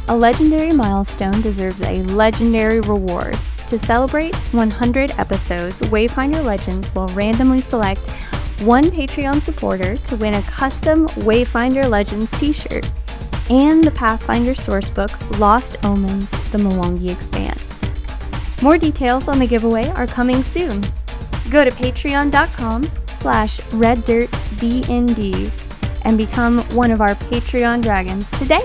A legendary milestone deserves a legendary reward. To celebrate 100 episodes, Wayfinder Legends will randomly select one Patreon supporter to win a custom Wayfinder Legends t-shirt and the Pathfinder sourcebook Lost Omens, the Mwangi Expanse. More details on the giveaway are coming soon. Go to patreon.com/reddirtdnd and become one of our Patreon dragons today.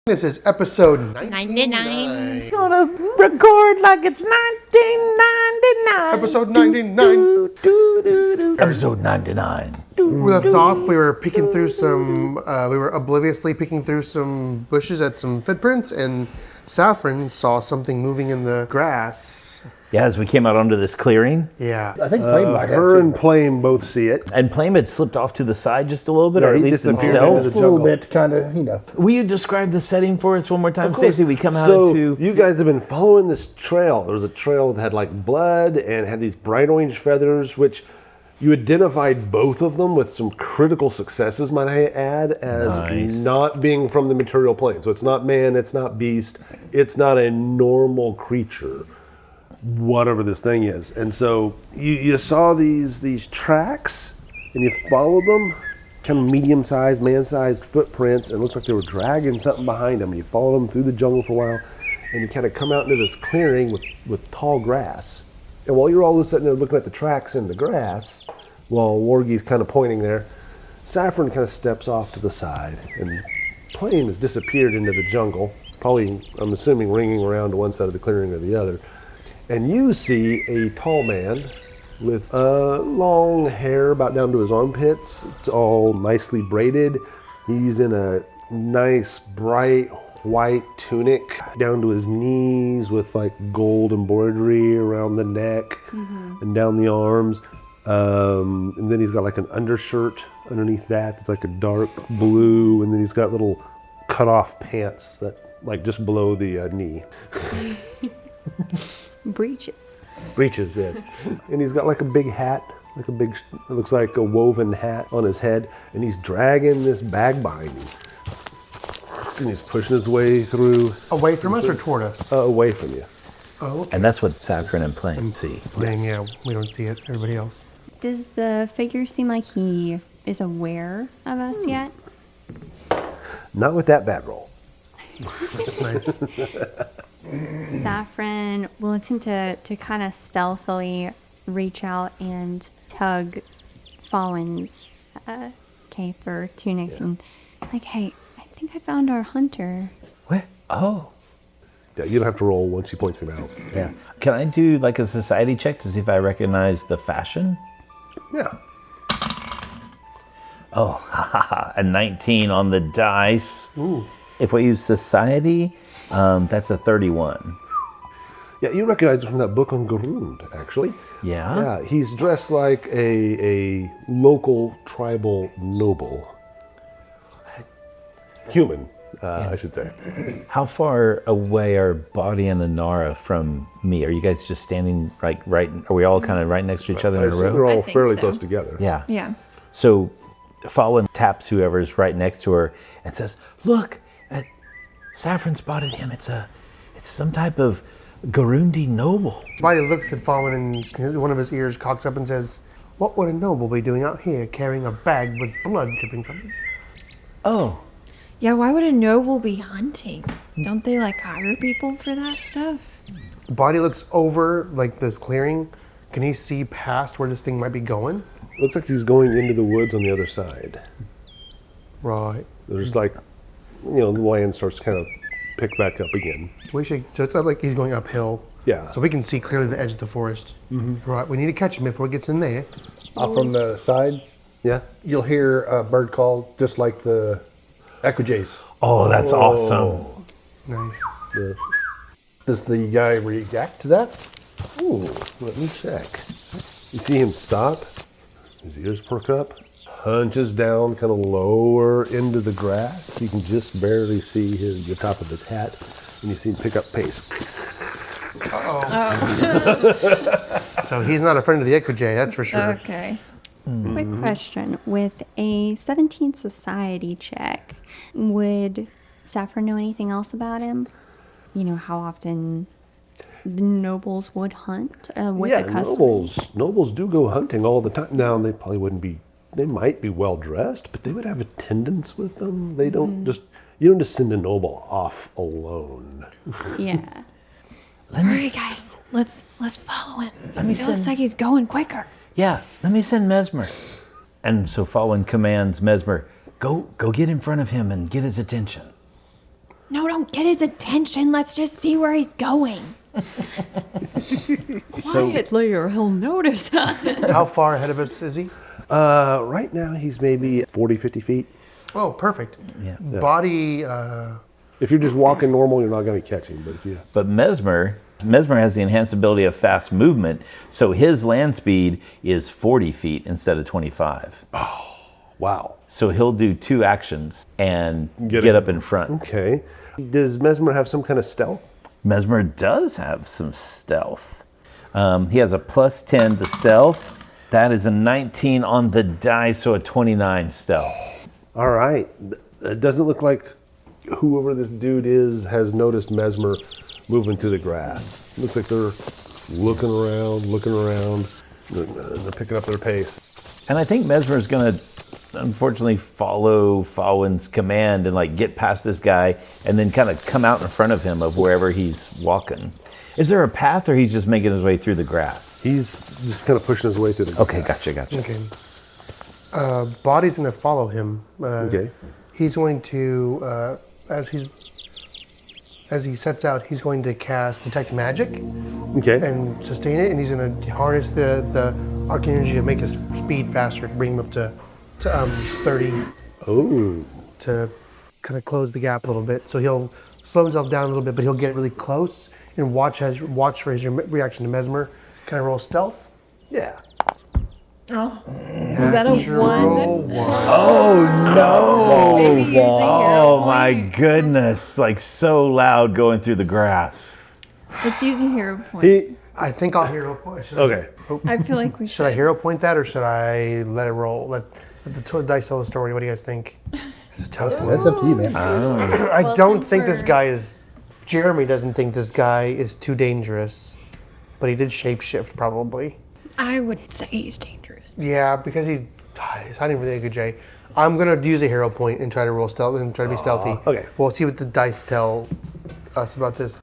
This is episode 99. Gonna record like it's 1999. Episode 99. Episode 99. We left off, we were peeking through some, we were obliviously peeking through some bushes at some footprints, and Saffron saw something moving in the grass. Yeah, as we came out onto this clearing. Yeah. I think Plame might have Her too. and Plame both see it. And Plame had slipped off to the side just a little bit, Yeah, or at he least in disappeared stealth. into Just a little bit, kind of, Will you describe the setting for us one more time, Of course. Stacey? We come out so into... you guys have been following this trail. There was a trail that had like blood and had these bright orange feathers, which you identified both of them with some critical successes, might I add, as Nice. not being from the material plane. So it's not man, it's not beast, it's not a normal creature, whatever this thing is. And so you saw these tracks and you followed them, kind of medium-sized, man-sized footprints, and it looked like they were dragging something behind them. And you followed them through the jungle for a while, and you kind of come out into this clearing with tall grass. And while you're all sitting there looking at the tracks in the grass, while Wargie's kind of pointing there, Saffron kind of steps off to the side, and Plame has disappeared into the jungle, probably, I'm assuming, ringing around to one side of the clearing or the other. And you see a tall man with long hair about down to his armpits. It's all nicely braided. He's in a nice, bright white tunic down to his knees with like gold embroidery around the neck and down the arms. And then he's got like an undershirt underneath that. It's like a dark blue. And then he's got little cut off pants that like just below the knee. Breeches. Breeches, yes. And he's got like a big hat, like a big, it looks like a woven hat on his head, and he's dragging this bag behind him. And he's pushing his way through. Away from us or toward us? Away from you. Oh, okay. And that's what Saffron and Plame see. Dang, yeah, we don't see it. Everybody else. Does the figure seem like he is aware of us yet? Not with that bad roll. Nice. Saffron will attempt to kind of stealthily reach out and tug Fawin's cape or tunic and like, hey, I think I found our hunter. What? Oh. Yeah, you don't have to roll once she points him out. Yeah. Can I do like a society check to see if I recognize the fashion? Yeah. Oh, a 19 on the dice. Ooh. If we use society, that's a 31. Yeah, you recognize him from that book on Garund, actually. Yeah? Yeah, he's dressed like a local tribal noble. Human, I should say. How far away are Boddy and Inara from me? Are you guys just standing right? Are we all kind of right next to each other I in a assume row? they're all I think fairly so. close together. Yeah. Yeah. So Fawin taps whoever's right next to her and says, "Look, Saffron spotted him. It's some type of Garundi noble." Boddy looks at Fawin and one of his ears cocks up and says, "What would a noble be doing out here carrying a bag with blood dripping from it?" Oh, Yeah, why would a noble be hunting? Don't they like hire people for that stuff? Boddy looks over like this clearing. Can he see past where this thing might be going? Looks like he's going into the woods on the other side. Right. There's like, the land starts to kind of pick back up again. So it's not like he's going uphill Yeah. So we can see clearly the edge of the forest. Right, we need to catch him before he gets in there. Off from the side, Yeah. you'll hear a bird call just like the echo jays. Oh, that's awesome. Nice. Yeah. Does the guy react to that? Ooh, let me check. You see him stop, his ears perk up, hunches down kind of lower into the grass. You can just barely see the top of his hat, and you see him pick up pace. So he's not a friend of the Echo Jay, that's for sure. Okay. Quick question. With a 17 society check, would Saffron know anything else about him? You know, how often the nobles would hunt? What Yeah, the custom? nobles do go hunting all the time. Now they probably wouldn't be. They might be well dressed, but they would have attendants with them. They don't you don't just send a noble off alone. Yeah. All right, guys. Let's follow him. me It looks send- like he's going quicker. Yeah, let me send Mesmer. And so Fawin commands Mesmer, go get in front of him and get his attention. No, don't get his attention. Let's just see where he's going. Quietly, or he'll notice. How far ahead of us is he? Right now he's maybe 40, 50 feet. Oh, perfect. Yeah. Body, If you're just walking normal, you're not going to catch him. But if you But Mesmer has the enhanced ability of fast movement, so his land speed is 40 feet instead of 25. wow. So he'll do 2 actions and Get get it. up in front. Okay. Does Mesmer have some kind of stealth? Mesmer does have some stealth. He has a plus 10 to stealth. That is a 19 on the die, so a 29 stealth. All right. It doesn't look like whoever this dude is has noticed Mesmer moving through the grass. Looks like they're looking around. They're picking up their pace. And I think Mesmer is going to, unfortunately, follow Fawin's command and like get past this guy and then kind of come out in front of him of wherever he's walking. Is there a path, or he's just making his way through the grass? He's just kind of pushing his way through the Okay, grass. gotcha. okay. Body's going to follow him. Okay. He's going to, as he sets out, he's going to cast Detect Magic Okay. and sustain it, and he's going to harness the arc energy to make his speed faster, to bring him up to 30, Oh. to kind of close the gap a little bit. So he'll slow himself down a little bit, but he'll get really close and watch for his reaction to Mesmer. Can I roll stealth? Yeah. Oh. Is that a one? Oh no! Maybe using hero Oh my point? goodness! Like so loud going through the grass. Let's use a hero point. I think I'll hero point. Okay. I feel like we Should I hero point that, or should I let it roll? Let the dice tell the story. What do you guys think? It's a tough one. That's up to you, man. I Well, don't since think this we're- guy is. Jeremy doesn't think this guy is too dangerous, but he did shapeshift probably. I would say he's dangerous. Yeah, because he's hiding from the Echo Jay. I'm gonna use a hero point and try to roll stealth and try to be stealthy. okay. We'll see what the dice tell us about this.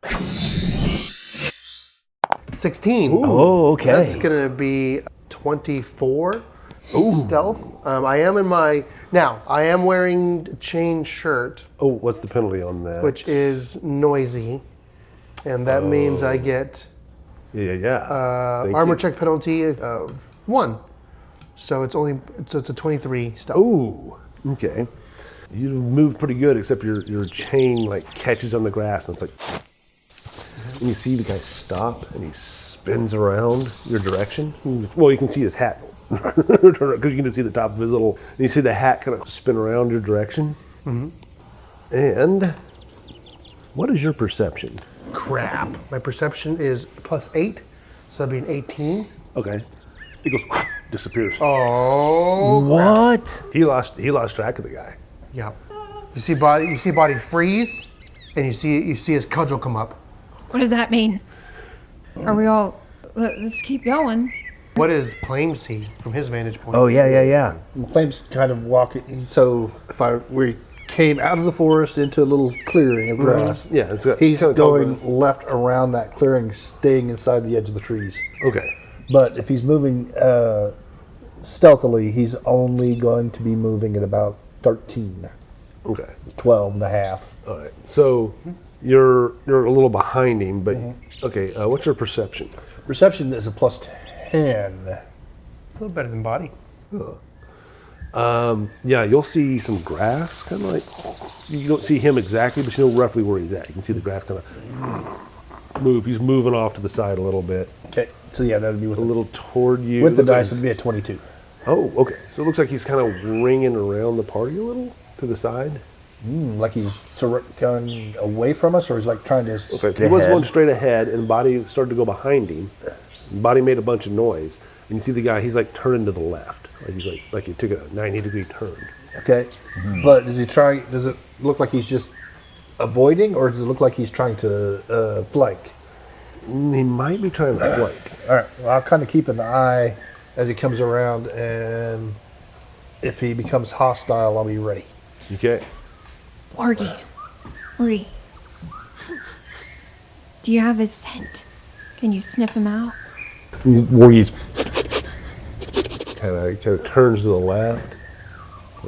16. Oh, okay. That's gonna be 24 stealth. I am wearing a chain shirt, Oh, what's the penalty on that? which is noisy, and that means I get Yeah. Thank armor you. check penalty of 1. So it's a 23 stealth. Ooh. Okay. You moved pretty good, except your chain like catches on the grass, and it's like. And you see the guy stop, and he spins around your direction. Well, you can see his hat, because you can see the top of his little. And you see the hat kind of spin around your direction. Mm-hmm. And what is your perception? Crap. My perception is +8, so that'd be an 18. Okay. He goes, disappears. Oh. What? He lost track of the guy. Yeah. You see body freeze, and you see his cudgel come up. What does that mean? Are we all? Let's keep going. What does Plame see from his vantage point? Oh yeah. Flame's kind of walking. So we came out of the forest into a little clearing of grass. Yeah, it's got, He's kinda going covered. left around that clearing, staying inside the edge of the trees. Okay. But if he's moving stealthily, he's only going to be moving at about 13, Okay. 12 and a half. All right. So You're a little behind him, but okay. What's your perception? Perception is a plus 10. A little better than Boddy. Yeah, you'll see some grass, kind of like, you don't see him exactly, but you know roughly where he's at. You can see the grass kind of move. He's moving off to the side a little bit. Okay, so yeah, that would be with A little toward you. with the Looks like dice would be a 22. Oh, okay. So it looks like he's kind of ringing around the party a little to the side. Like he's going away from us, or he's like trying to. Okay, he was going straight ahead, and Boddy started to go behind him. Boddy made a bunch of noise, and you see the guy. He's like turning to the left, like he's like he took a 90-degree turn. Okay, but does he try? Does it look like he's just avoiding, or does it look like he's trying to flank? He might be trying to flank. All right, well, I'll kind of keep an eye as he comes around, and if he becomes hostile, I'll be ready. Okay. Orgy. Do you have his scent? Can you sniff him out? He's kind of turns to the left,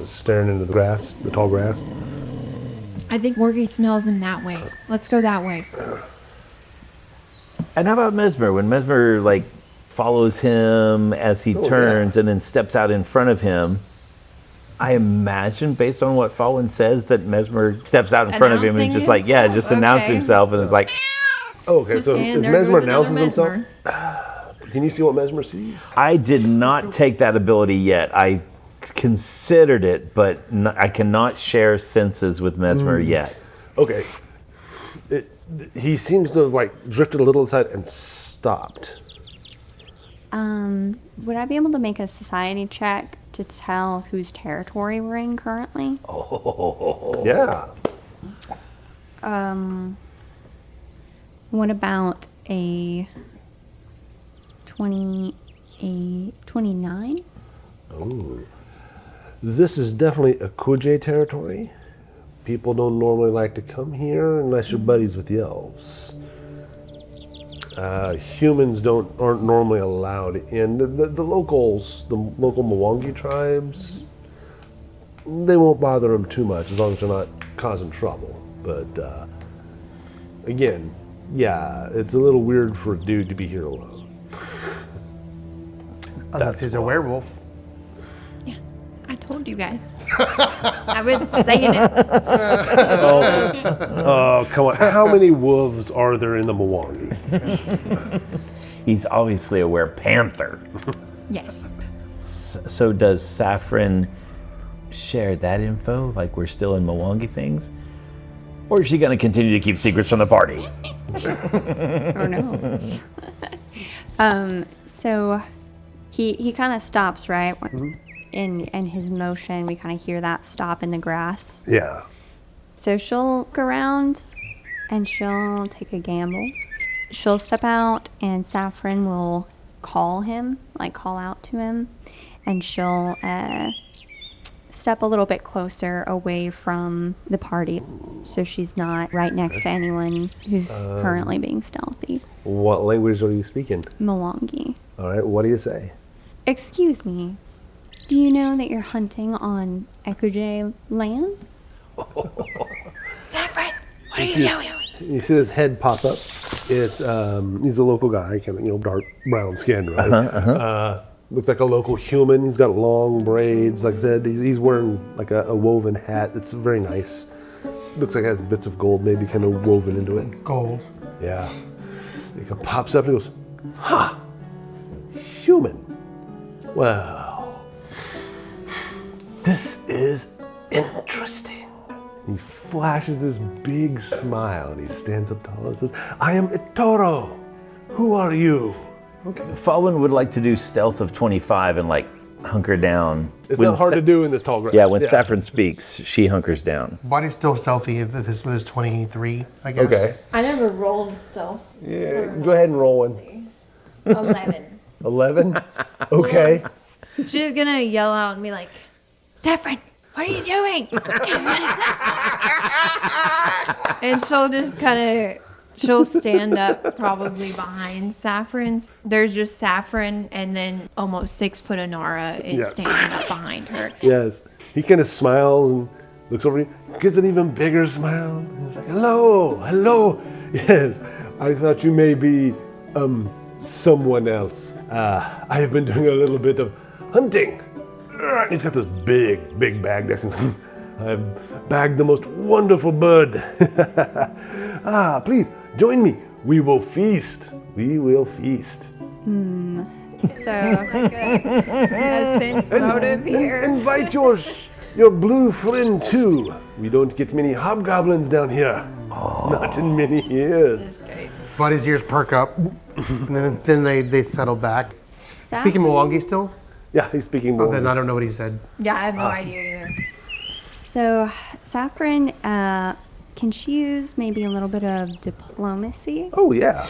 staring into the grass, the tall grass. I think Orgy smells him that way. Let's go that way. And how about Mesmer? When Mesmer like follows him as he turns and then steps out in front of him, I imagine, based on what Fawin says, that Mesmer steps out in front of him and Announcing just like, yeah, just announce Okay. himself and is like, Oh, okay. So And if there Mesmer goes another announces Mesmer. himself, can you see what Mesmer sees? I did not take that ability yet. I considered it, but I cannot share senses with Mesmer yet. Okay. He seems to have like drifted a little aside and stopped. Would I be able to make a society check to tell whose territory we're in currently? Yeah. What about a 29? This is definitely a Kuje territory. People don't normally like to come here unless you're buddies with the elves. Humans aren't normally allowed in. The locals, the local Mwangi tribes, they won't bother them too much as long as they're not causing trouble. But again, yeah, it's a little weird for a dude to be here alone. Unless he's a werewolf. Yeah, I told you guys. I've been saying it. Oh, come on. How many wolves are there in the Mwangi? He's obviously a were-panther. Yes. So does Saffron share that info, like we're still in Mwangi things? Or is she going to continue to keep secrets from the party? Or no? So he kind of stops, right? In his motion, we kind of hear that stop in the grass. Yeah. So she'll look around and she'll take a gamble. She'll step out and Saffron will call him, like call out to him, and she'll step a little bit closer away from the party so she's not right next to anyone who's currently being stealthy. What language are you speaking? Mwangi. All right, what do you say? Excuse me, do you know that you're hunting on Ekuje land? Saffron, what are you doing? You see his head pop up. It's he's a local guy, kind of dark brown skin, right? Looks like a local human. He's got long braids. Like I said, he's wearing like a woven hat. It's very nice. Looks like it has bits of gold, maybe kind of woven into it. Gold. Yeah. He pops up and goes, "Ha! Human. Well, this is interesting." He flashes this big smile and he stands up tall and says, "I am Itoro. Who are you?" Fawin would like to do stealth of 25 and like hunker down. It's When not hard to do in this tall grass. Yeah, when Saffron speaks, she hunkers down. Boddy's still stealthy with his 23, I guess. Okay. I never rolled stealth. Yeah, go ahead and roll one. 11. 11? Okay. She's gonna yell out and be like, Saffron, what are you doing? And she'll just she'll stand up probably behind Saffron. There's just Saffron and then almost 6 foot Inara is Yeah. standing up behind her. Yes. He kind of smiles and looks over, gets an even bigger smile. He's like, hello. Yes, I thought you may be, someone else. I have been doing a little bit of hunting. He's got this big bag next to him. I've bagged the most wonderful bird. Please, join me. We will feast. So, like A sense motive here. Invite your blue friend too. We don't get many hobgoblins down here. Not in many years. Just kidding. Buddy's ears perk up, and then they settle back. Speaking Mwangi still? Yeah, he's speaking Oh, more. then I don't know what he said. Yeah, I have no idea either. So, Saffron, can she use maybe a little bit of diplomacy? Oh, yeah.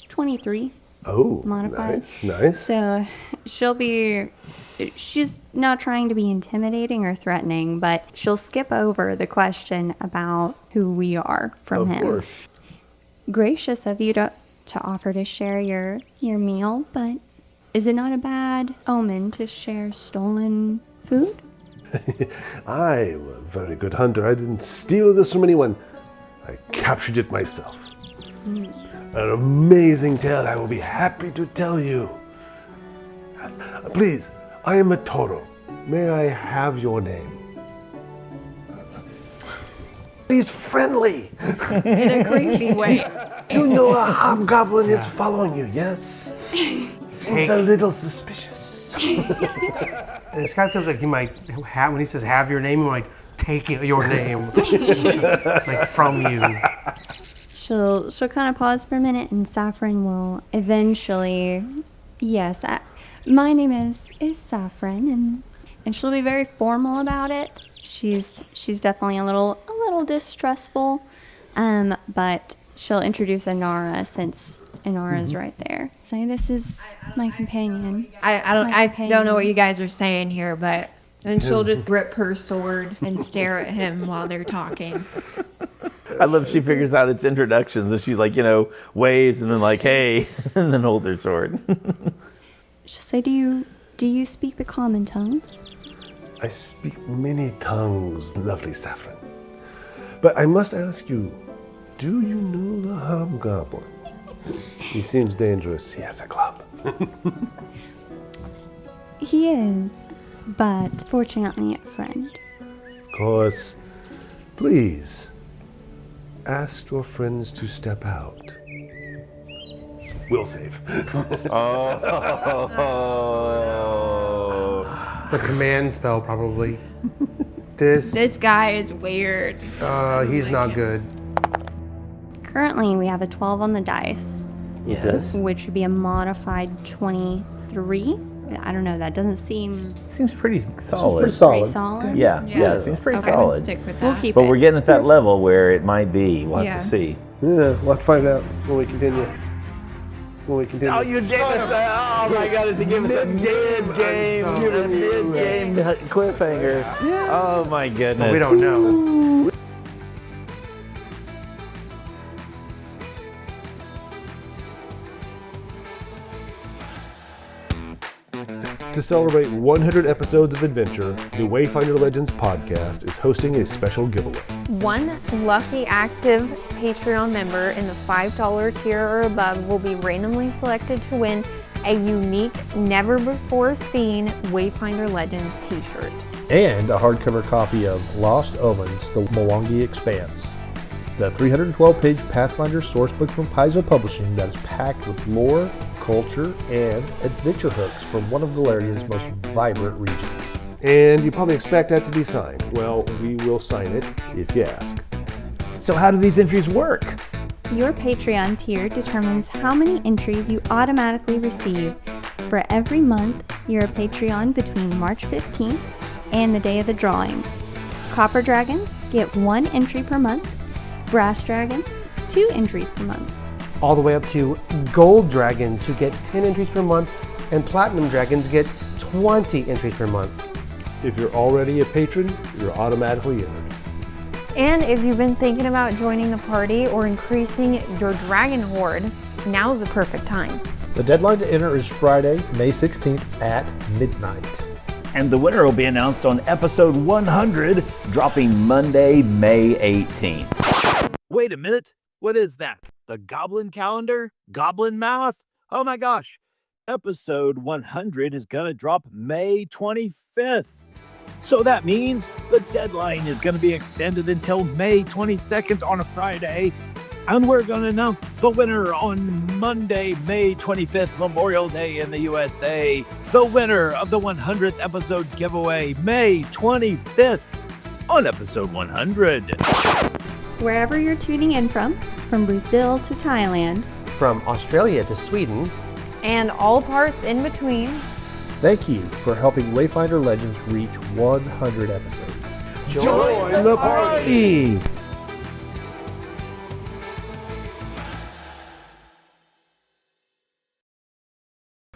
23. Oh, Modified. nice. So, she's not trying to be intimidating or threatening, but she'll skip over the question about who we are from him. Of course. Gracious of you to offer to share your meal, but is it not a bad omen to share stolen food? I'm a very good hunter. I didn't steal this from anyone. I captured it myself. An amazing tale I will be happy to tell you. Yes. Please, I am a Toro. May I have your name? He's friendly. In a creepy way. You know a hobgoblin is following you, yes? Seems a little suspicious. This guy feels like he might have, when he says have your name, he might take your name. Like from you. She'll kind of pause for a minute, and Saffron will eventually, yes, my name is Saffron, and she'll be very formal about it. She's definitely a little distrustful, but she'll introduce Inara since Inara's right there. Say, this is my companion. I don't know what you guys are saying here, but and she'll just grip her sword and stare at him while they're talking. I love she figures out its introductions and she's like, waves and then like, hey, and then holds her sword. She'll say, do you speak the common tongue? I speak many tongues, lovely Saffron. But I must ask you, do you know the hobgoblin? He seems dangerous. He has a club. He is, but fortunately a friend. Of course. Please, ask your friends to step out. We'll save. The command spell, probably. This guy is weird. he's not good. Currently, we have a 12 on the dice, Yes. which would be a modified 23. I don't know, that doesn't seem Seems pretty solid. Pretty pretty solid. solid. Yeah, it seems pretty Okay. I would solid. stick with We'll that. keep But it. we're getting at that level where it might be. We'll have to see. Yeah, we'll have to find out when we continue. Oh, you gave us oh my God, it's give us a mid-game, I'm give us a sorry. mid-game cliffhanger. Oh my goodness. We don't know. To celebrate 100 episodes of adventure, the Wayfinder Legends podcast is hosting a special giveaway. One lucky active Patreon member in the $5 tier or above will be randomly selected to win a unique, never-before-seen Wayfinder Legends t-shirt. And a hardcover copy of Lost Omens, The Mwangi Expanse, the 312-page Pathfinder sourcebook from Paizo Publishing that is packed with lore, culture, and adventure hooks from one of Galarian's most vibrant regions. And you probably expect that to be signed. Well, we will sign it if you ask. So how do these entries work? Your Patreon tier determines how many entries you automatically receive for every month you're a Patreon between March 15th and the day of the drawing. Copper Dragons get 1 entry per month, Brass Dragons 2 entries per month. All the way up to gold dragons who get 10 entries per month, and platinum dragons get 20 entries per month. If you're already a patron, you're automatically entered. And if you've been thinking about joining the party or increasing your dragon horde, now's the perfect time. The deadline to enter is Friday, May 16th at midnight. And the winner will be announced on episode 100, dropping Monday, May 18th. Wait a minute. What is that? The Goblin Calendar? Goblin Mouth? Oh my gosh. Episode 100 is going to drop May 25th. So that means the deadline is going to be extended until May 22nd on a Friday. And we're going to announce the winner on Monday, May 25th, Memorial Day in the USA. The winner of the 100th episode giveaway, May 25th on episode 100. Wherever you're tuning in from Brazil to Thailand, From Australia to Sweden, And all parts in between. Thank you for helping Wayfinder Legends reach 100 episodes. Join the party!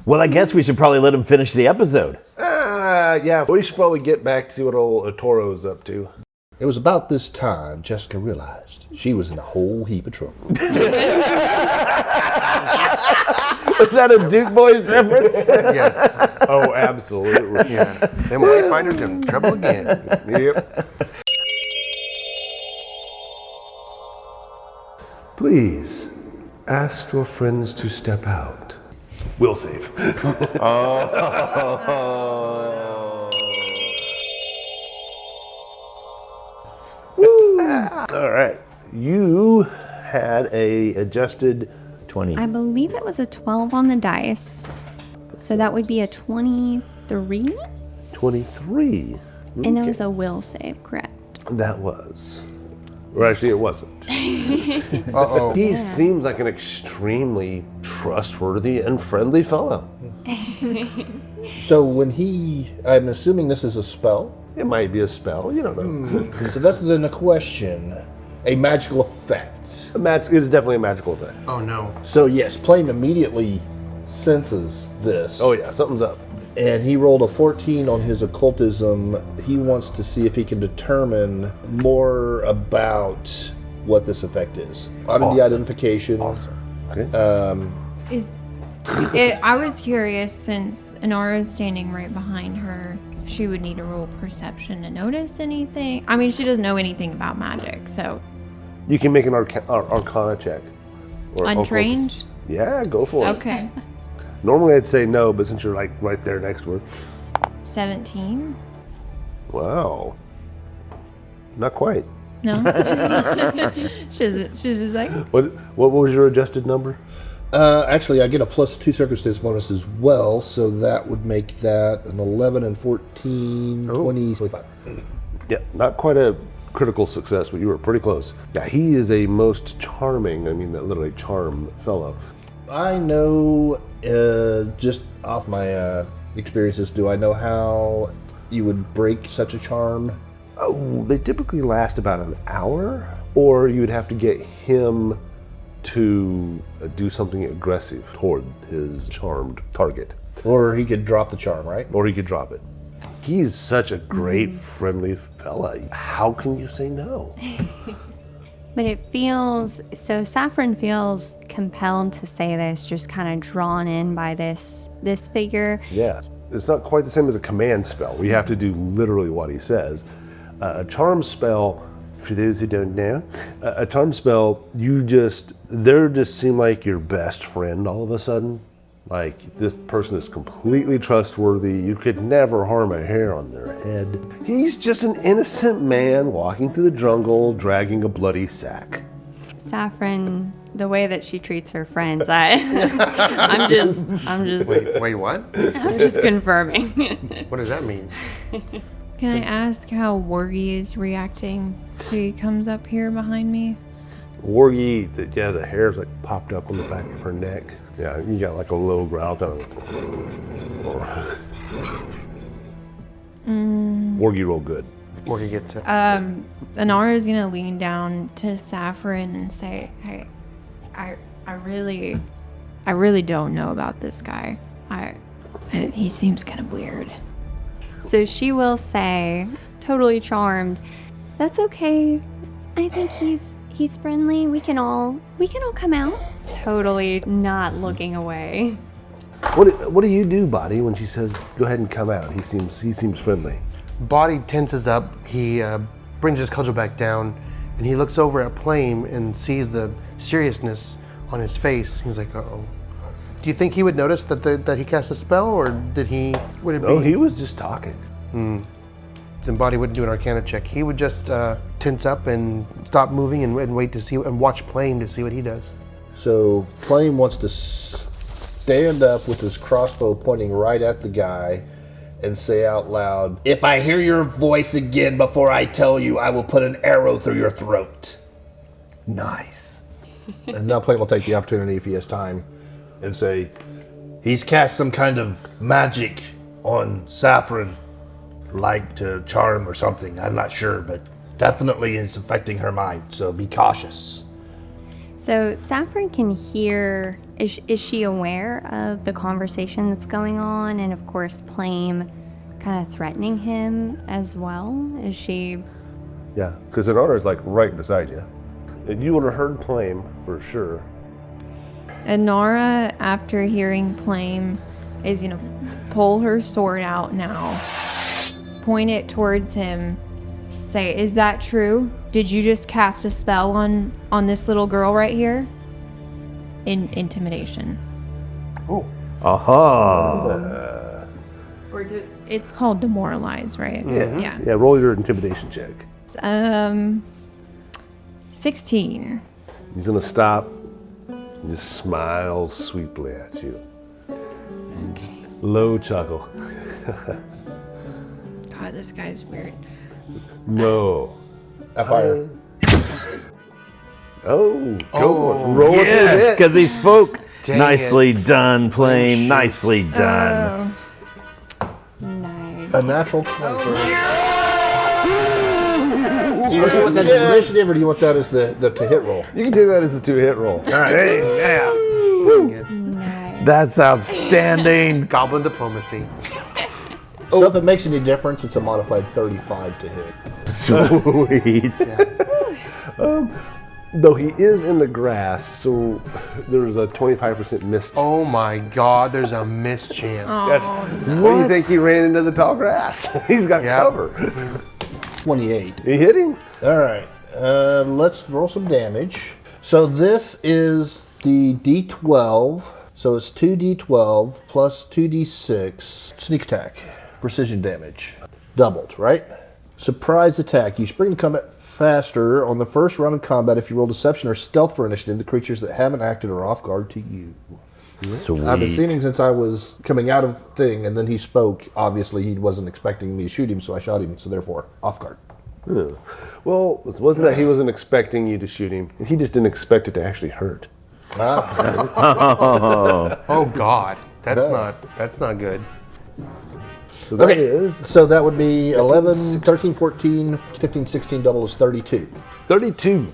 Well, I guess we should probably let him finish the episode. Yeah, we should probably get back to see what old Toro's up to. It was about this time Jessica realized she was in a whole heap of trouble. Was that a Duke Boys reference? yes. Oh, absolutely. Yeah. Them Wayfinders in trouble again. Yep. Please ask your friends to step out. We'll save. All right. You had a adjusted 20. I believe it was a 12 on the dice. So that would be a 23? 23. And that was a will save, correct? That was. Or actually, it wasn't. Uh-oh. He seems like an extremely trustworthy and friendly fellow. So when I'm assuming this is a spell. It might be a spell, you don't know. So that's then the question. A magical effect. It is definitely a magical effect. Oh, no. So yes, Plame immediately senses this. Oh yeah, something's up. And he rolled a 14 on his occultism. He wants to see if he can determine more about what this effect is. Oddity identification. Okay. I was curious, since Inara is standing right behind her, she would need to roll perception to notice anything. I mean, she doesn't know anything about magic, so You can make an Arcana check. Or untrained. occultism. Yeah, go for it. Okay, Normally I'd say no, but since you're like right there next to her. 17. Wow. Not quite. No, she's just like, What was your adjusted number? Actually, I get a +2 circumstance bonus as well, so that would make that an 11 and 14, 20, 25. Yeah, not quite a critical success, but you were pretty close. Yeah, he is a most charming, that literally charm fellow. I know, just off my experiences, do I know how you would break such a charm? Oh, they typically last about an hour, or you would have to get him to do something aggressive toward his charmed target. Or he could drop the charm, right? Or he could drop it. He's such a great, friendly fella. How can you say no? But it feels, so Saffron feels compelled to say this, just kind of drawn in by this figure. Yeah, it's not quite the same as a command spell. We have to do literally what he says. A charm spell, for those who don't know, a charm spell, they just seem like your best friend all of a sudden. Like, this person is completely trustworthy. You could never harm a hair on their head. He's just an innocent man walking through the jungle, dragging a bloody sack. Saffron, the way that she treats her friends, I'm just Wait, what? I'm just confirming. What does that mean? can I ask how Wargy is reacting? She comes up here behind me. Wargy, the hair's like popped up on the back of her neck. Yeah, you got like a low growl kind of. Wargy roll good. Morgan gets it. Inara is gonna lean down to Saffron and say, "Hey, I really don't know about this guy. He seems kind of weird." So she will say, totally charmed, "That's okay. I think he's friendly. We can all come out." Totally not looking away. What do you do, Boddy, when she says, go ahead and come out? He seems friendly. Boddy tenses up. He brings his cudgel back down, and he looks over at Plame and sees the seriousness on his face. He's like, uh-oh. Do you think he would notice that he cast a spell, or would it be? No, he was just talking. Then Boddy wouldn't do an Arcana check. He would just tense up and stop moving and wait to see and watch Plame to see what he does. So Plame wants to stand up with his crossbow pointing right at the guy and say out loud, "If I hear your voice again before I tell you, I will put an arrow through your throat." Nice. And now Plame will take the opportunity, if he has time, and say, "He's cast some kind of magic on Saffron, like to charm or something. I'm not sure, but definitely is affecting her mind, so be cautious." So Saffron can hear, is she aware of the conversation that's going on? And of course, Plame kind of threatening him as well? Is she? Yeah, because Inara's like right beside you. And you would have heard Plame for sure. Inara, after hearing Plame, is going to pull her sword out now, point it towards him, say, "Is that true? Did you just cast a spell on this little girl right here?" In intimidation. Oh. Aha. It's called demoralize, right? Yeah. Yeah, roll your intimidation check. 16. He's gonna stop. He just smiles sweetly at you. And just low chuckle. God, this guy's weird. No. fire. Oh, go on. Roll it. Yes, because he spoke. Dang Nicely it. done, Plame. Nicely done. Nice. A natural 20. Do you want that as initiative, or do you want that as the to hit roll? You can do that as the 2-hit roll. All right. Hey, yeah. Dang it. Nice. That's outstanding. Goblin diplomacy. So if it makes any difference, it's a modified 35 to hit. Sweet. Though he is in the grass, so there's a 25% miss. Oh my God, there's a mischance. What do you think he ran into the tall grass? He's got cover. 28. You hit him? All right. Let's roll some damage. So this is the D12. So it's 2D12 plus 2D6 sneak attack. Precision damage. Doubled, right? Surprise attack. You spring to combat faster on the first round of combat if you roll deception or stealth for initiative. The creatures that haven't acted are off guard to you. Sweet. I've been seeing him since I was coming out of thing, and then he spoke. Obviously, he wasn't expecting me to shoot him, so I shot him. So therefore, off guard. Yeah. Well, it wasn't that he wasn't expecting you to shoot him. He just didn't expect it to actually hurt. Oh God, that's not good. So that is So that would be 11, 13, 14, 15, 16, double is 32. 32.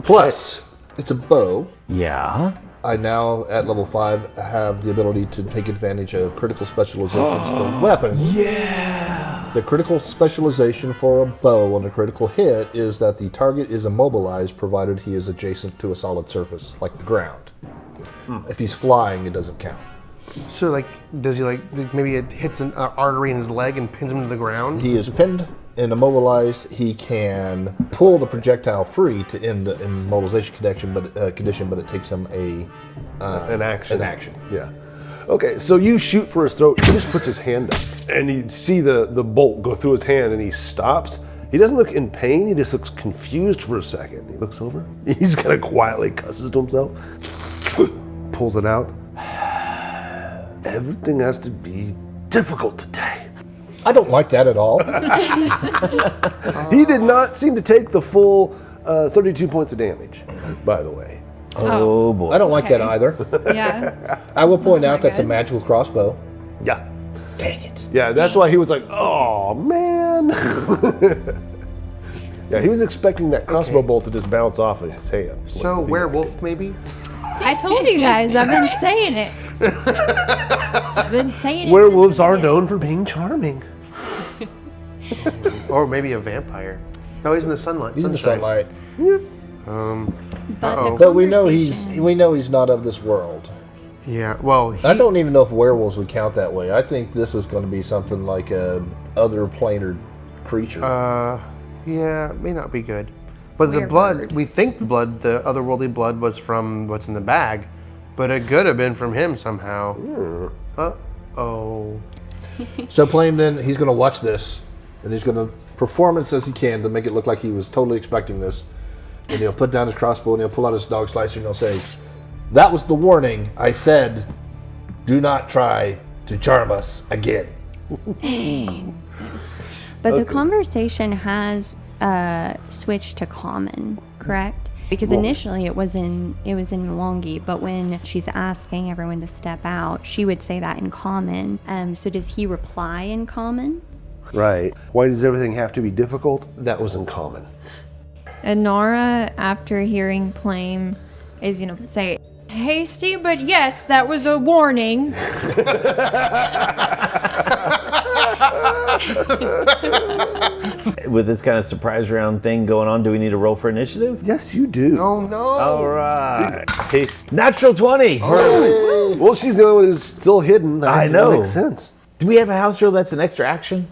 Plus, it's a bow. Yeah. I now, at level 5, have the ability to take advantage of critical specializations for weapons. Yeah. The critical specialization for a bow on a critical hit is that the target is immobilized provided he is adjacent to a solid surface, like the ground. If he's flying, it doesn't count. So like, does he maybe it hits an artery in his leg and pins him to the ground? He is pinned and immobilized. He can pull the projectile free to end the immobilization condition, but it takes him an action. Yeah. Okay, so you shoot for his throat. He just puts his hand up, and you see the bolt go through his hand, and he stops. He doesn't look in pain. He just looks confused for a second. He looks over. He's kind of quietly cusses to himself, pulls it out. Everything has to be difficult today. I don't like that at all. He did not seem to take the full 32 points of damage, by the way. Oh boy. I don't like that either. Yeah. I will point out not that's a good. magical crossbow. Yeah. Dang it. Yeah, that's why he was like, oh, man. Yeah, he was expecting that crossbow bolt to just bounce off of his hand. So werewolf maybe? I told you guys, I've been saying it. I've been saying it. Werewolves are known for being charming. Or maybe a vampire. No, he's in the sunlight. He's in the sunshine. sunlight. But the But we know conversation- he's not of this world. Yeah, well, I don't even know if werewolves would count that way. I think this is going to be something like a other planar creature. yeah, it may not be good. But the blood, we think the otherworldly blood was from what's in the bag, but it could have been from him somehow. Uh-oh. So Plame then, he's going to watch this, and he's going to perform it as he can to make it look like he was totally expecting this. And he'll put down his crossbow, and he'll pull out his dog slicer, and he'll say, "That was the warning. I said, do not try to charm us again." But the conversation has switched to common, correct? Because initially it was in Mwangi, but when she's asking everyone to step out, she would say that in common. So does he reply in common? Right. Why does everything have to be difficult? That was in common. Inara, after hearing Plame, is going to say, "Hasty, but yes, that was a warning." With this kind of surprise round thing going on, do we need to roll for initiative? Yes, you do. Oh, no. All right. Haste. Natural 20. Oh. Well, she's the only one who's still hidden. I know. That makes sense. Do we have a house rule that's an extra action?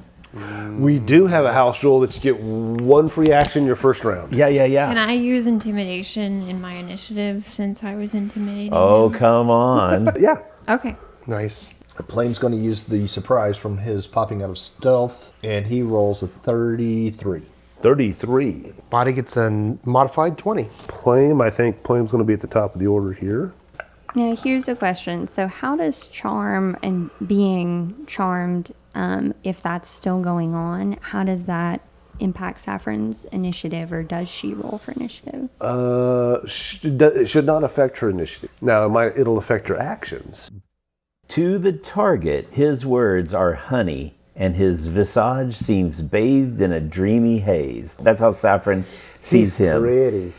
We do have a house rule that you get one free action your first round. Yeah. Can I use intimidation in my initiative since I was intimidating Oh, him? come on. Yeah. Okay. Nice. Plame's going to use the surprise from his popping out of stealth, and he rolls a 33. 33. Boddy gets a modified 20. Plame, I think Plame's going to be at the top of the order here. Now, here's a question. So how does charm and being charmed, if that's still going on, how does that impact Saffron's initiative, or does she roll for initiative? It should not affect her initiative. Now, it'll affect her actions. To the target, his words are honey, and his visage seems bathed in a dreamy haze. That's how Saffron sees him. Pretty.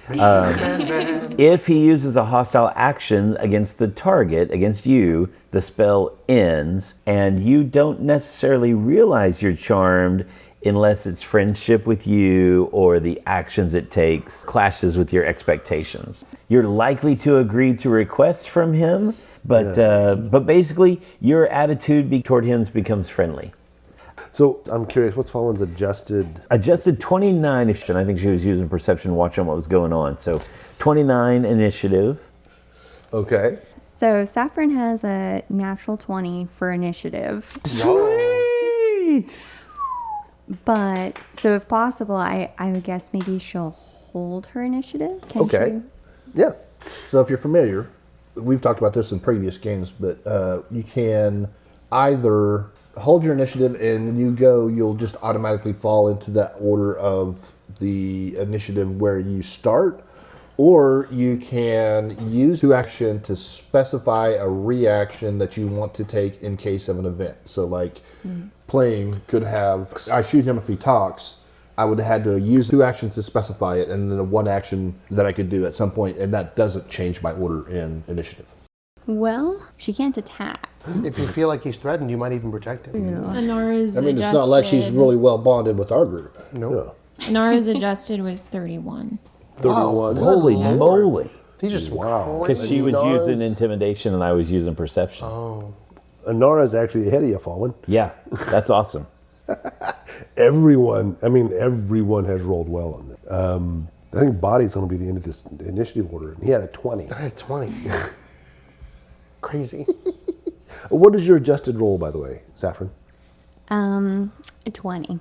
If he uses a hostile action against the target, against you, the spell ends, and you don't necessarily realize you're charmed unless its friendship with you or the actions it takes clashes with your expectations. You're likely to agree to requests from him, but basically your attitude toward him becomes friendly. So I'm curious, what's Fawin's adjusted? Adjusted 29, and I think she was using perception, watching what was going on. So 29 initiative. Okay. So Saffron has a natural 20 for initiative. Sweet! But, so if possible, I would guess maybe she'll hold her initiative. Can Okay. she? Yeah. So if you're familiar, we've talked about this in previous games, but you can either hold your initiative and when you go, you'll just automatically fall into that order of the initiative where you start, or you can use two action to specify a reaction that you want to take in case of an event. So like Plame could have, I shoot him if he talks, I would have had to use two actions to specify it, and then a one action that I could do at some point, and that doesn't change my order in initiative. Well, she can't attack. If you feel like he's threatened, you might even protect him. Inara's I mean, adjusted. it's not like she's really well bonded with our group. Nope. Inara's adjusted was 31. 31. Holy moly. He's just Because she was using intimidation and I was using perception. Oh. Inara's actually ahead of you, Fawin. Yeah, that's awesome. Everyone has rolled well on this. I think Boddy's going to be the end of this initiative order. He had a 20. I had 20. Crazy. What is your adjusted roll, by the way, Saffron? 20.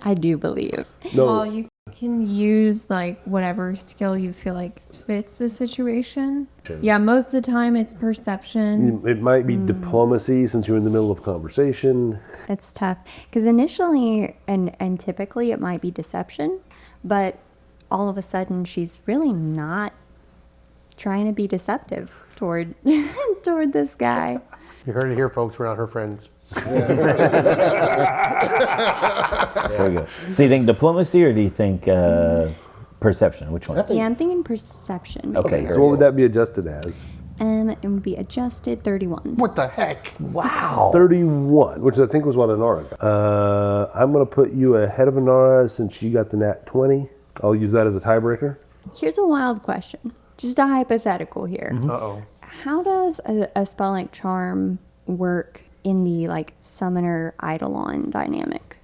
I do believe. No. Well, you can use like whatever skill you feel like fits the situation. Yeah, most of the time it's perception. It might be diplomacy since you're in the middle of a conversation. It's tough because initially and typically it might be deception, but all of a sudden she's really not trying to be deceptive toward this guy. You heard it here, folks. We're not her friends. There we go. So you think diplomacy or do you think perception? Which one? Yeah, I'm thinking perception. Okay. So what would that be adjusted as? It would be adjusted 31. What the heck? Wow. 31, which I think was what Inara got. I'm going to put you ahead of Inara since you got the nat 20. I'll use that as a tiebreaker. Here's a wild question. Just a hypothetical here. Uh-oh. how does a spell like Charm work in the like summoner Eidolon dynamic?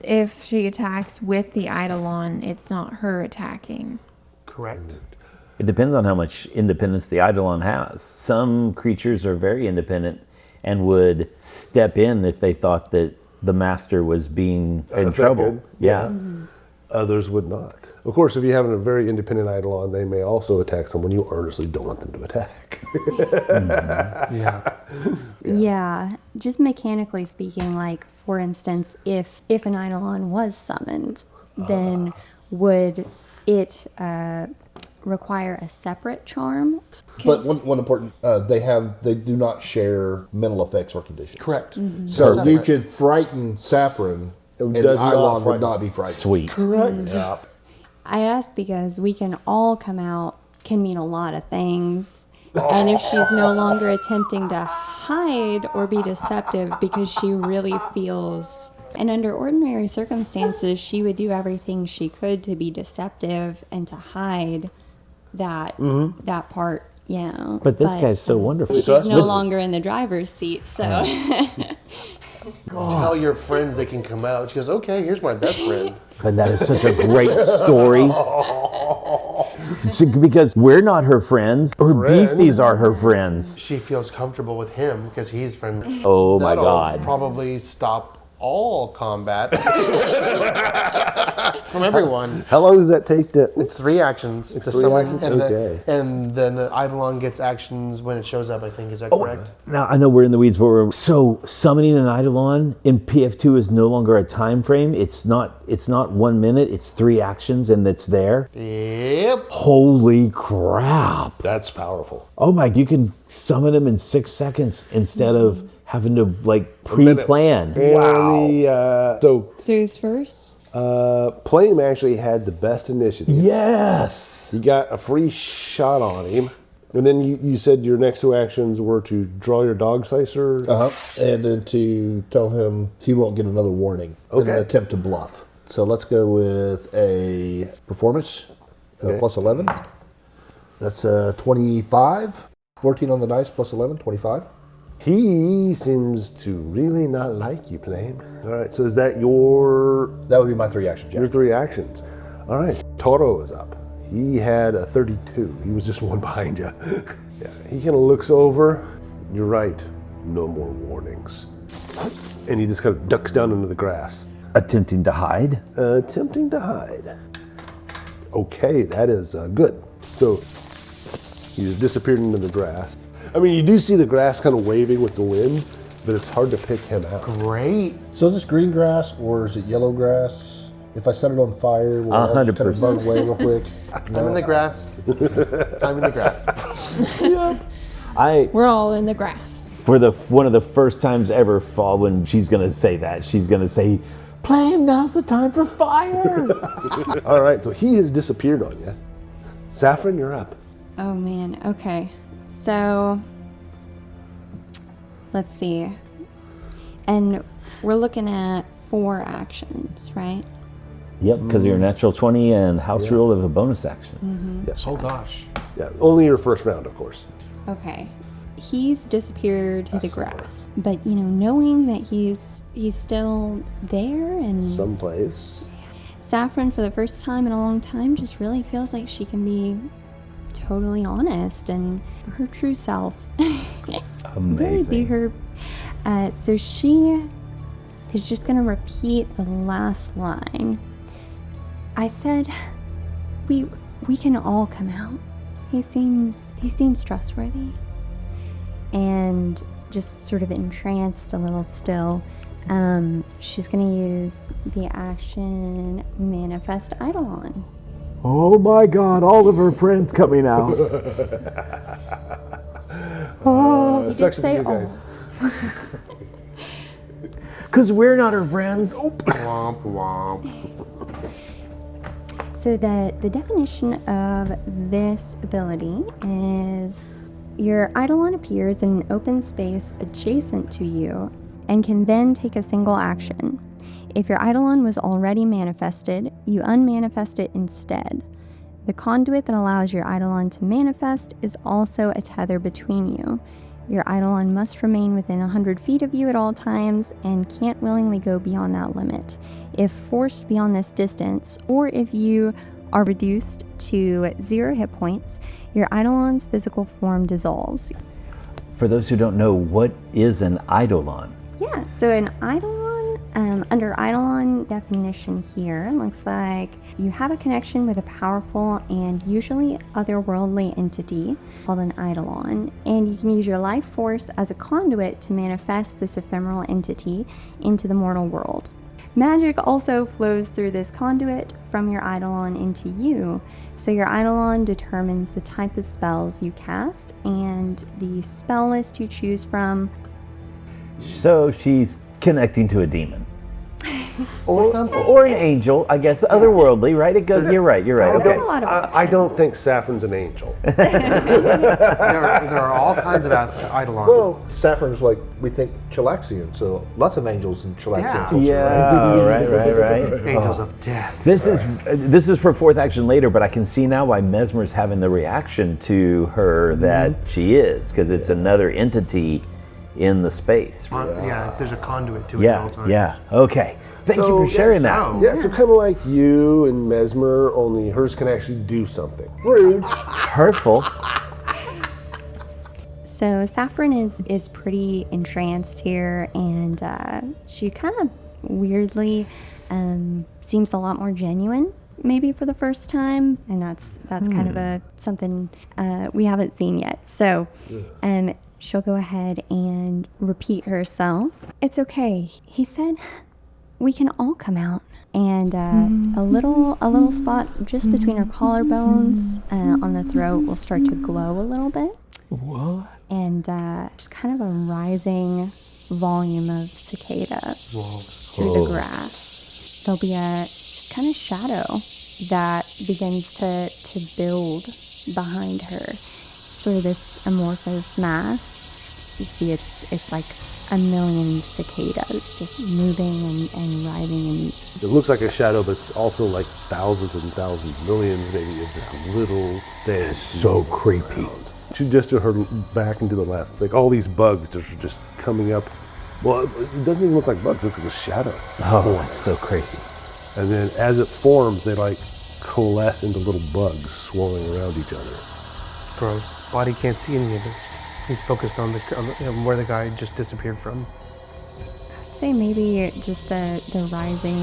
If she attacks with the Eidolon, it's not her attacking. Correct. It depends on how much independence the Eidolon has. Some creatures are very independent and would step in if they thought that the master was being in trouble. Yeah. Others would not. Of course, if you have a very independent Eidolon, they may also attack someone you earnestly don't want them to attack. Yeah. Just mechanically speaking, like for instance, if an Eidolon was summoned, then would it require a separate charm? But one important, they do not share mental effects or conditions. Correct. So Separate. you could frighten Saffron, and does not Eidolon would frighten. not be frightened. Sweet. Correct. Yeah. I ask because we can all come out can mean a lot of things. And if she's no longer attempting to hide or be deceptive because she really feels, and under ordinary circumstances, she would do everything she could to be deceptive and to hide that that part, yeah. But this guy's so wonderful. She's no longer in the driver's seat, so. Tell your friends they can come out. She goes, okay, here's my best friend. And that is such a great story. Because we're not her friends. Her beasties are her friends. She feels comfortable with him because he's friendly. Oh my That'll God. probably stop all combat from everyone. How long does that take to... It's 3 actions. It's to 3 summon, actions? and, Okay. and then the Eidolon gets actions when it shows up, I think. Is that correct? Now, I know we're in the weeds, but so summoning an Eidolon in PF2 is no longer a time frame. It's not 1 minute, it's 3 actions and it's there. Yep. Holy crap. That's powerful. Oh my, you can summon him in 6 seconds instead of having to like pre-plan. Wow. So who's first? Plame actually had the best initiative. Yes. You got a free shot on him. And then you said your next 2 actions were to draw your dog slicer. And then to tell him he won't get another warning in an attempt to bluff. So let's go with a performance, plus 11. That's 25. 14 on the dice, plus 11, 25. He seems to really not like you, Plame. All right, so is that your... That would be my 3 actions, yeah. Your 3 actions. All right, Toro is up. He had a 32. He was just 1 behind you. Yeah, he kind of looks over. You're right. No more warnings. And he just kind of ducks down into the grass. Attempting to hide? Attempting to hide. Okay, that is good. So he just disappeared into the grass. I mean, you do see the grass kind of waving with the wind, but it's hard to pick him out. Great. So is this green grass or is it yellow grass? If I set it on fire, will it just kind of 100%. burn away real quick? I'm in the grass. I'm in the grass. We're all in the grass. For one of the first times ever, Fawin, she's gonna say that. She's gonna say, Plame, now's the time for fire. All right, so he has disappeared on you. Saffron, you're up. Oh man, okay. So, let's see. And we're looking at 4 actions, right? Yep, because you're a natural 20 and house rule of a bonus action. Yes. Oh gosh. Yeah, only your first round, of course. Okay. He's disappeared to the grass. But, knowing that he's still there and Someplace. Saffron, for the first time in a long time, just really feels like she can be totally honest and her true self. Really be her. So she is just going to repeat the last line. I said, we can all come out. He seems trustworthy. And just sort of entranced a little still, she's going to use the action Manifest Eidolon. Oh my God, all of her friends coming out. He did sucks to be say you guys. all. Because we're not her friends. Womp womp. So the definition of this ability is your Eidolon appears in an open space adjacent to you and can then take a single action. If your Eidolon was already manifested, you unmanifest it instead. The conduit that allows your Eidolon to manifest is also a tether between you. Your Eidolon must remain within 100 feet of you at all times and can't willingly go beyond that limit. If forced beyond this distance, or if you are reduced to 0 hit points, your Eidolon's physical form dissolves. For those who don't know, what is an Eidolon? Yeah, so an Eidolon, under Eidolon definition here, looks like you have a connection with a powerful and usually otherworldly entity called an Eidolon, and you can use your life force as a conduit to manifest this ephemeral entity into the mortal world. Magic also flows through this conduit from your Eidolon into you, so your Eidolon determines the type of spells you cast and the spell list you choose from. So she's connecting to a demon. Or something. Or an angel, I guess, otherworldly, right? You're right. There's a lot of I don't think Saffron's an angel. There are all kinds of Eidolons. Well, Saffron's like, we think Chilaxian, so lots of angels in Chilaxian Yeah. culture. Yeah, right. Angels of death. This is for fourth action later, but I can see now why Mesmer's having the reaction to her that she is, because it's another entity in the space. Yeah, there's a conduit to it at all times. Yeah. Okay. Thank you for sharing that. Yeah, so kind of like you and Mesmer, only hers can actually do something. Rude. Hurtful. So Saffron is pretty entranced here, and she kind of weirdly seems a lot more genuine, maybe for the first time, and that's kind of something we haven't seen yet. So she'll go ahead and repeat herself. It's okay. He said we can all come out. And a little spot just between her collarbones on the throat will start to glow a little bit. What? And just kind of a rising volume of cicadas through the grass. There'll be a kind of shadow that begins to build behind her. Sort of this amorphous mass. You see it's like a million cicadas just moving and writhing. And it looks like a shadow, but it's also like thousands and thousands, millions maybe of just little things. So creepy. She just to her back and to the left. It's like all these bugs that are just coming up. Well, it doesn't even look like bugs. It looks like a shadow. Oh, that's so crazy. And then as it forms, they like coalesce into little bugs swirling around each other. Gross. Boddy can't see any of this. He's focused on where the guy just disappeared from. I'd say maybe just the rising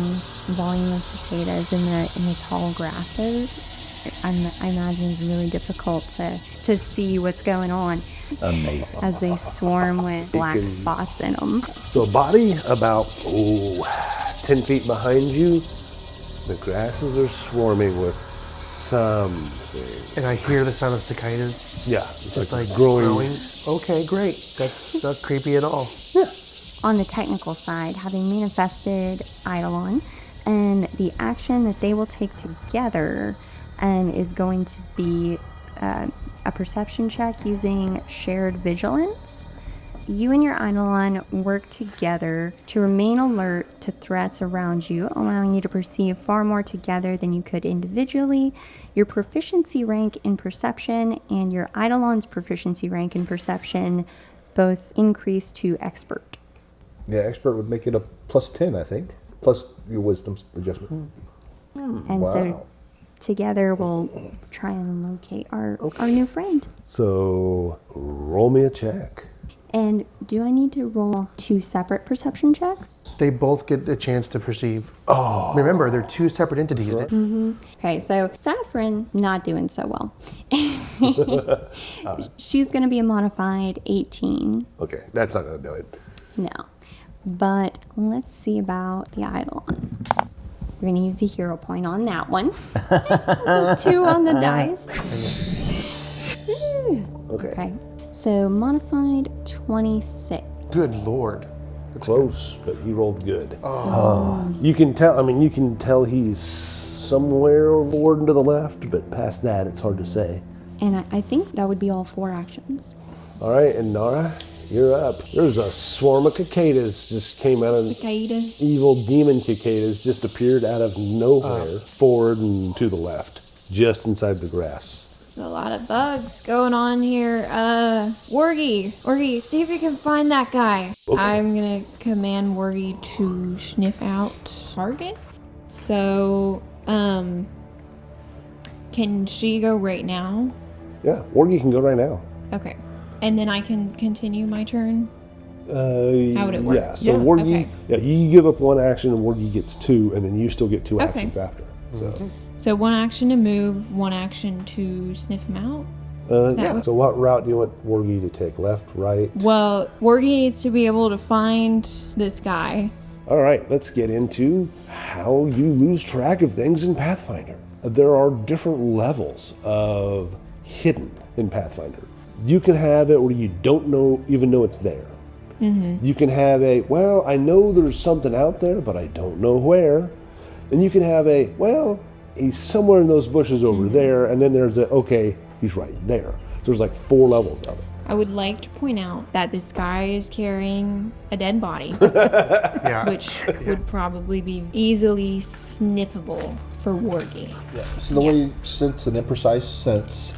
volume of cicadas in the tall grasses. I imagine it's really difficult to see what's going on. Amazing. As they swarm with black spots in them. So a body about 10 feet behind you, the grasses are swarming with something. And I hear the sound of cicadas. Yeah, It's like growing. Okay, great. That's not creepy at all. Yeah. On the technical side, having manifested Eidolon, and the action that they will take together is going to be a perception check using shared vigilance. You and your Eidolon work together to remain alert to threats around you, allowing you to perceive far more together than you could individually. Your proficiency rank in perception and your Eidolon's proficiency rank in perception both increase to expert. Yeah, expert would make it a +10, I think. Plus your wisdom adjustment. And so together we'll try and locate our new friend. So roll me a check. And do I need to roll 2 separate perception checks? They both get a chance to perceive. Oh. Remember, they're 2 separate entities. Okay, so Saffron, not doing so well. She's going to be a modified 18. Okay, that's not going to do it. No. But let's see about the Eidolon. We're going to use the hero point on that one. So 2 on the dice. Okay. So modified 26. Good Lord. That's close, but he rolled good. You can tell. I mean, you can tell he's somewhere over to the left, but past that, it's hard to say. And I think that would be all 4 actions. All right, and Nara, you're up. There's a swarm of cicadas just came out of Cicadas. evil demon cicadas just appeared out of nowhere, forward and to the left. just inside the grass. There's a lot of bugs going on here. Wargy, see if you can find that guy. Okay. I'm gonna command Wargy to sniff out target. So, can she go right now? Yeah, Wargy can go right now. Okay. And then I can continue my turn? How would it work? Yeah, so Wargy, you give up 1 action and Wargy gets 2, and then you still get 2 actions after. So 1 action to move, 1 action to sniff him out? So what route do you want Wargy to take? Left, right? Well, Wargy needs to be able to find this guy. All right, let's get into how you lose track of things in Pathfinder. There are different levels of hidden in Pathfinder. You can have it where you don't even know it's there. You can have I know there's something out there, but I don't know where. And you can have he's somewhere in those bushes over there, and then there's he's right there. So there's like 4 levels of it. I would like to point out that this guy is carrying a dead body, which would probably be easily sniffable for Wargy. Yeah. So the way, since an imprecise sense,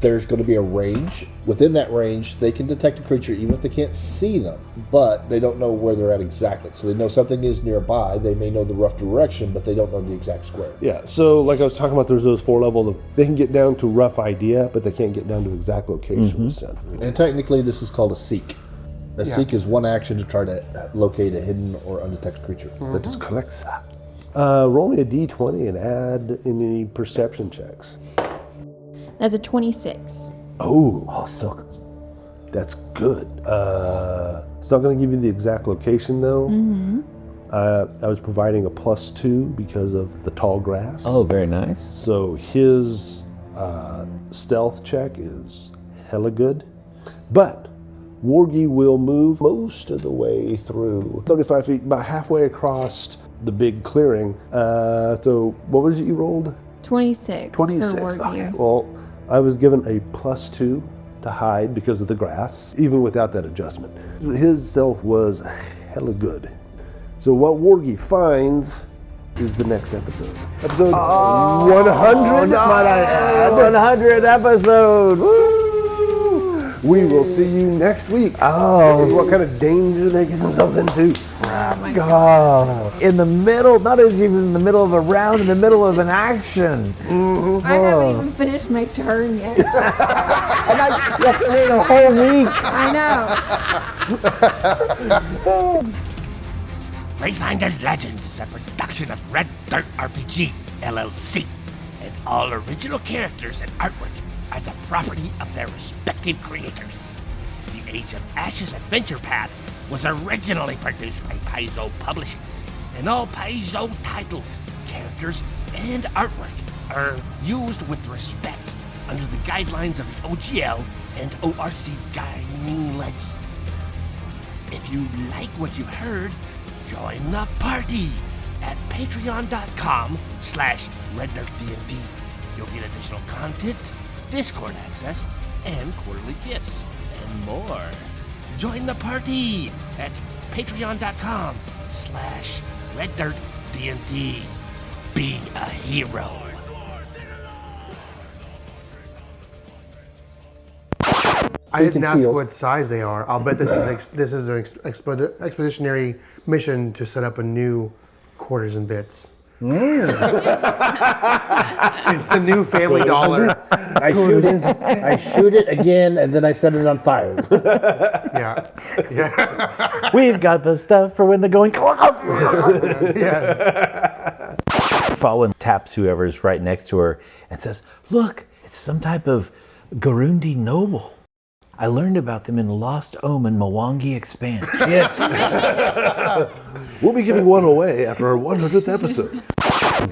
there's going to be a range. Within that range, they can detect a creature even if they can't see them, but they don't know where they're at exactly. So they know something is nearby. They may know the rough direction, but they don't know the exact square. Yeah, so like I was talking about, there's those 4 levels they can get down to rough idea, but they can't get down to exact location. And technically, this is called a seek. A seek is 1 action to try to locate a hidden or undetected creature. Let's collect that. Roll me a d20 and add any perception checks. That's a 26. So that's good. It's not going to give you the exact location though. I was providing a +2 because of the tall grass. Oh, very nice. So his stealth check is hella good, but Wargy will move most of the way through 35 feet, about halfway across the big clearing. So what was it you rolled? 26. 26. For Wargy. Okay. Well, I was given a +2 to hide because of the grass, even without that adjustment. His stealth was hella good. So what Wargy finds is the next episode. Episode 100, might I add. 100 episode. Woo! We will see you next week. See what kind of danger they get themselves into. Oh my God. In the middle, not even in the middle of a round, in the middle of an action. I haven't even finished my turn yet. And you have to wait a whole week. I know. Wayfinder Legends is a production of Red Dirt RPG, LLC, and all original characters and artwork are the property of their respective creators. The Age of Ashes adventure path was originally produced by Paizo Publishing, and all Paizo titles, characters, and artwork are used with respect under the guidelines of the OGL and ORC guiding licenses. If you like what you've heard, join the party at patreon.com/reddirtdnd. You'll get additional content, Discord access, and quarterly gifts, and more. Join the party at patreon.com/reddirtdnd. Be a hero. I didn't ask what size they are. I'll bet this is an expeditionary mission to set up a new quarters and bits. It's the new family dollar. I shoot it again, and then I set it on fire. Yeah. We've got the stuff for when the going. Yes. Fawin taps whoever's right next to her and says, "Look, it's some type of Garundi noble. I learned about them in Lost Omen Mwangi Expanse." Yes. We'll be giving one away after our 100th episode. He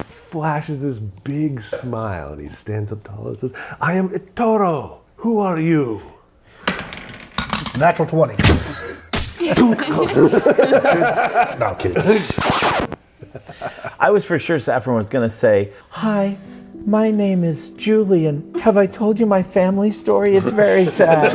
flashes this big smile and he stands up tall and says, "I am Itoro. Who are you?" Natural 20. No, I'm kidding. I was for sure Saffron was going to say, "Hi, my name is Julian. Have I told you my family story? It's very sad."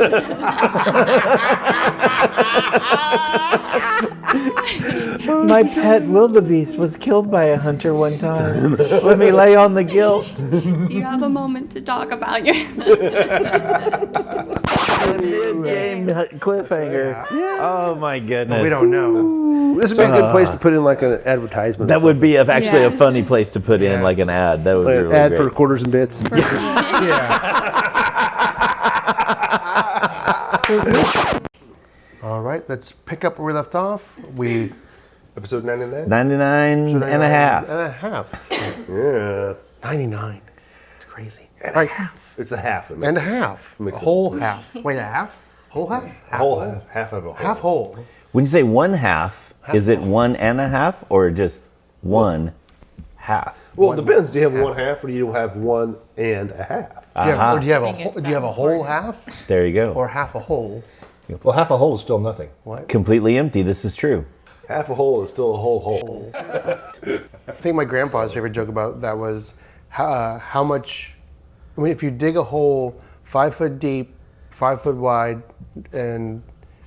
My pet wildebeest was killed by a hunter one time. Let me lay on the guilt. Do you have a moment to talk about your... Mid-game cliffhanger. Oh my goodness. We don't know. This would be a good place to put in like an advertisement. That would be actually a funny place to put in like an ad. That would be really ad great. for quarters and bits. All right, let's pick up where we left off. Episode 99? 99 and a half. And a half. Yeah. 99. It's crazy. Right. It's a half. And a half. A whole half. Wait, a half? Whole half? Whole half. Half of a whole. Half whole. When you say one half, is it 1 and a half or just 1 half? Well, it depends. Do you have 1 half or do you have 1 and a half? Yeah, or do you have a whole half? There you go. Or half a whole? Well, half a hole is still nothing. What? Completely empty. This is true. Half a hole is still a whole hole. I think my grandpa's favorite joke about that was how much, I mean, if you dig a hole 5 foot deep, 5 foot wide, and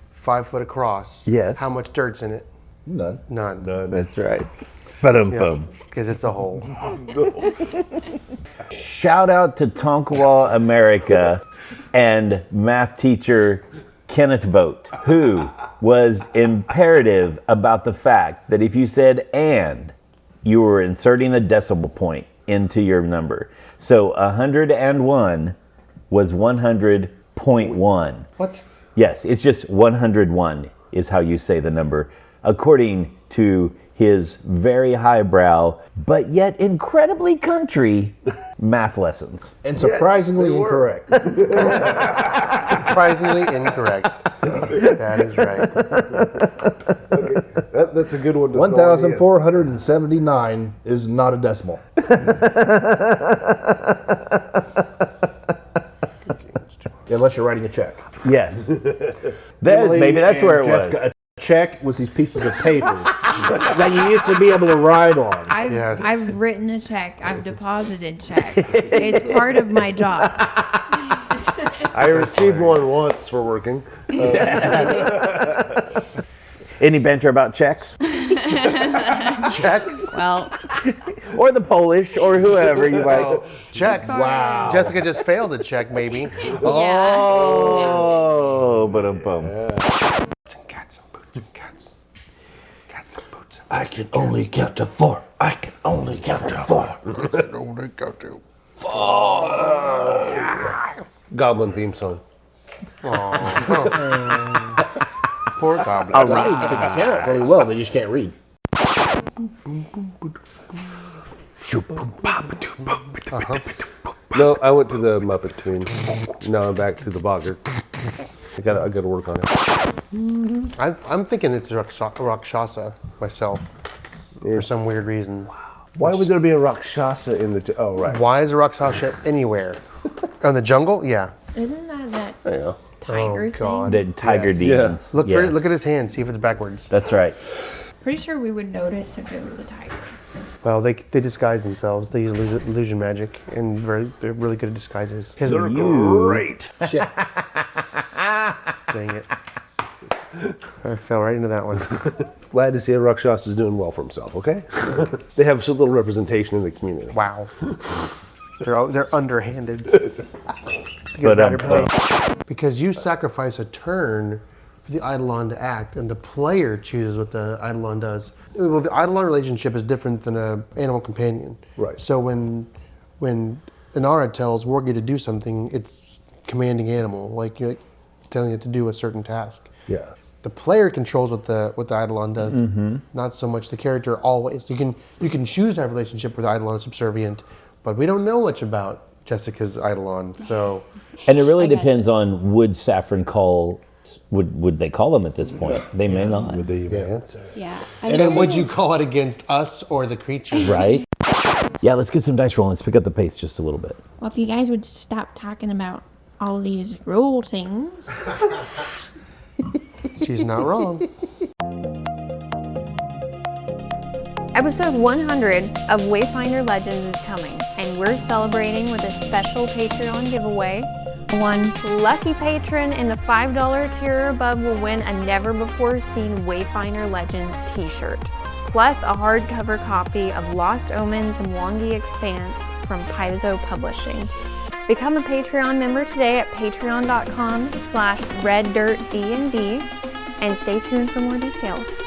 5 foot across, yes, how much dirt's in it? None. None. That's right. Ba-dum-bum. Because it's a hole. Shout out to Tonkawa America and math teacher Kenneth Vogt, who was imperative about the fact that if you said and, you were inserting a decimal point into your number. So 101 was 100.1. What? Yes, it's just 101 is how you say the number, according to his very highbrow, but yet incredibly country math lessons. And surprisingly incorrect. Surprisingly incorrect. That is right. Okay. That's a good one to 1,479 is not a decimal. Unless you're writing a check. Yes. Maybe that's where it was. A check was these pieces of paper that you used to be able to write on. I've written a check. I've deposited checks. It's part of my job. I received one once for working. Any banter about checks? Checks? Well, or the Polish, or whoever you might. Checks. Wow. Jessica just failed a check, maybe. Oh, ba-dum-bum. Cats and boots and cats. Cats and boots and I can only count to 4. I can only count to 4. only go to 4. Goblin theme song. Poor goblin. All right. They can count really well. They just can't read. No, I went to the Muppet Tune. Now I'm back to the Boggart. I gotta work on it. I'm thinking it's Rakshasa myself, for some weird reason. Why are we gonna be a Rakshasa in the? Oh, right. Why is a Rakshasa anywhere? In the jungle? Yeah. Isn't that There you go. tiger thing? The tiger Yes. demons. Look Yes. look at his hand. See if it's backwards. That's right. Pretty sure we would notice if it was a tiger. Well, they disguise themselves. They use illusion magic, and they're really good at disguises. Great. Shit. Dang it. I fell right into that one. Glad to see a Rakshasa is doing well for himself. Okay. They have so little representation in the community. Wow. They're underhanded. Because you sacrifice a turn for the Eidolon to act, and the player chooses what the Eidolon does. Well, the Eidolon relationship is different than an animal companion. Right. So when Inara tells Worgy to do something, it's commanding animal, like you're telling it to do a certain task. Yeah. The player controls what the Eidolon does, not so much the character always. You can choose to have a relationship with the Eidolon subservient, but we don't know much about Jessica's Eidolon, so. And it really depends on would Saffron call, would they call them at this point? They may not. Would they even answer? yeah. And then would you call it against us or the creature? Right? Yeah, let's get some dice rolling. Let's pick up the pace just a little bit. Well, if you guys would stop talking about all these rule things. She's not wrong. Episode 100 of Wayfinder Legends is coming, and we're celebrating with a special Patreon giveaway. One lucky patron in the $5 tier or above will win a never-before-seen Wayfinder Legends t-shirt, plus a hardcover copy of Lost Omens and Mwangi Expanse from Paizo Publishing. Become a Patreon member today at patreon.com/reddirtdnd and stay tuned for more details.